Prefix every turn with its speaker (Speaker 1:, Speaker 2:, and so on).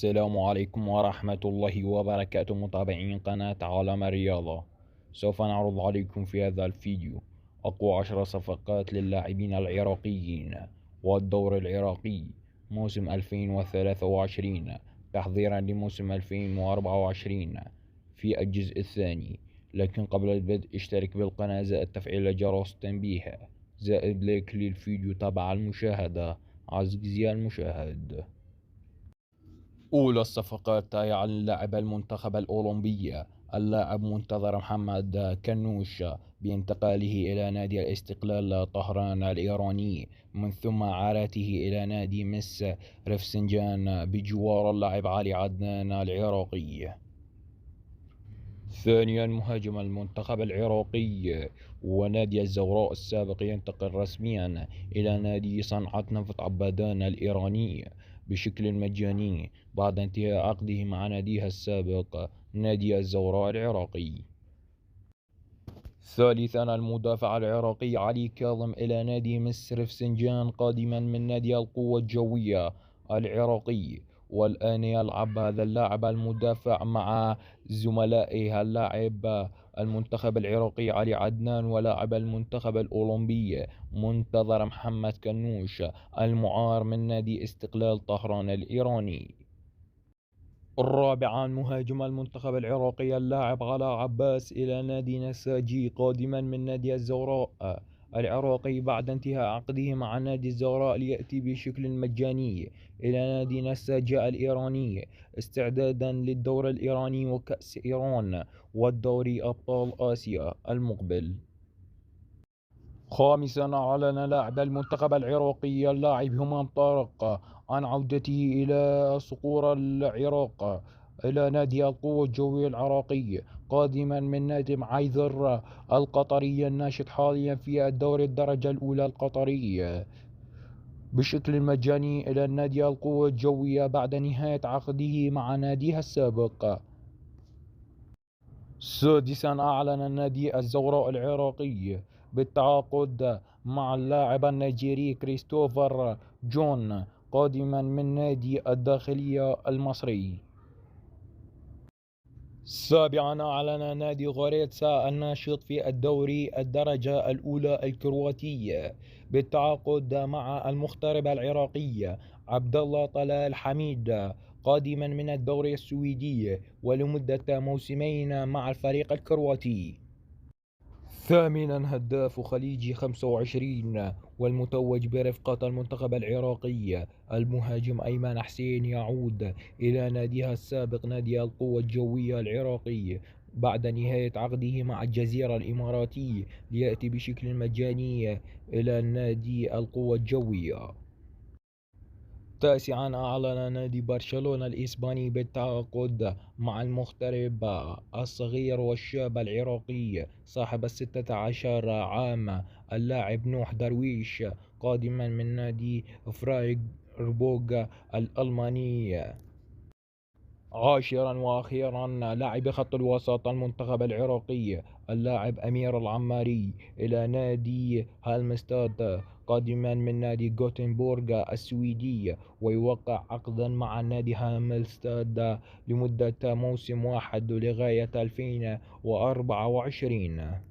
Speaker 1: السلام عليكم ورحمة الله وبركاته متابعين قناة عالم الرياضة. سوف نعرض عليكم في هذا الفيديو أقوى 10 صفقات للاعبين العراقيين والدور العراقي موسم 2023 تحضيرا لموسم 2024 في الجزء الثاني. لكن قبل البدء اشترك بالقناة زائد تفعيل جرس التنبيه زائد لايك للفيديو تبع المشاهدة. عزيزي المشاهد، أولى الصفقات عن لاعب المنتخب الأولمبي اللاعب منتظر محمد كنوش بانتقاله إلى نادي الاستقلال طهران الإيراني من ثم عارته إلى نادي مس رفسنجان بجوار اللاعب علي عدنان العراقي. ثانيا، مهاجم المنتخب العراقي ونادي الزوراء السابق ينتقل رسميا إلى نادي صنعاء نفط عبادان الإيراني بشكل مجاني بعد انتهاء عقده مع ناديها السابق نادي الزوراء العراقي. ثالثا، المدافع العراقي علي كاظم إلى نادي مصر فسنجان قادما من نادي القوة الجوية العراقي، والآن يلعب هذا اللاعب المدافع مع زملائه اللاعب المنتخب العراقي علي عدنان ولاعب المنتخب الأولمبي منتظر محمد كنوش المعار من نادي استقلال طهران الإيراني. الرابعا، مهاجم المنتخب العراقي اللاعب علاء عباس إلى نادي نساجي قادما من نادي الزوراء العراقي بعد انتهاء عقده مع نادي الزوراء ليأتي بشكل مجاني إلى نادي نساجي الإيراني استعدادا للدور الإيراني وكأس إيران والدوري أبطال آسيا المقبل. خامسا، أعلن لاعب المنتخب العراقي اللاعب همام طارق عن عودته إلى صقور العراق إلى نادي القوة الجوية العراقي قادما من نادي معيذر القطري الناشط حاليا في الدوري الدرجة الأولى القطري بشكل مجاني إلى نادي القوة الجوية بعد نهاية عقده مع ناديها السابق. سادسا، أعلن نادي الزوراء العراقي بالتعاقد مع اللاعب النيجيري كريستوفر جون قادما من نادي الداخلية المصري. سابعا، أعلن نادي غوريتسا الناشط في الدوري الدرجة الأولى الكرواتي بالتعاقد مع المغترب العراقي عبد الله طلال حميد قادما من الدوري السويدي ولمدة موسمين مع الفريق الكرواتي. ثامنا، هداف خليجي 25 والمتوج برفقة المنتخب العراقي المهاجم أيمن حسين يعود إلى ناديها السابق نادي القوة الجوية العراقي بعد نهاية عقده مع الجزيرة الإماراتي ليأتي بشكل مجاني إلى نادي القوة الجوية. تاسعا، أعلن نادي برشلونة الإسباني بالتعاقد مع المغترب الصغير والشاب العراقي صاحب 16 عام اللاعب نوح درويش قادما من نادي فرايبورغ الألماني. عاشرا وأخيرا، لاعب خط الوسط المنتخب العراقي اللاعب أمير العماري إلى نادي هالمستاد قادما من نادي غوتنبورغ السويدي ويوقع عقدا مع نادي هالمستاد لمدة موسم واحد لغاية 2024.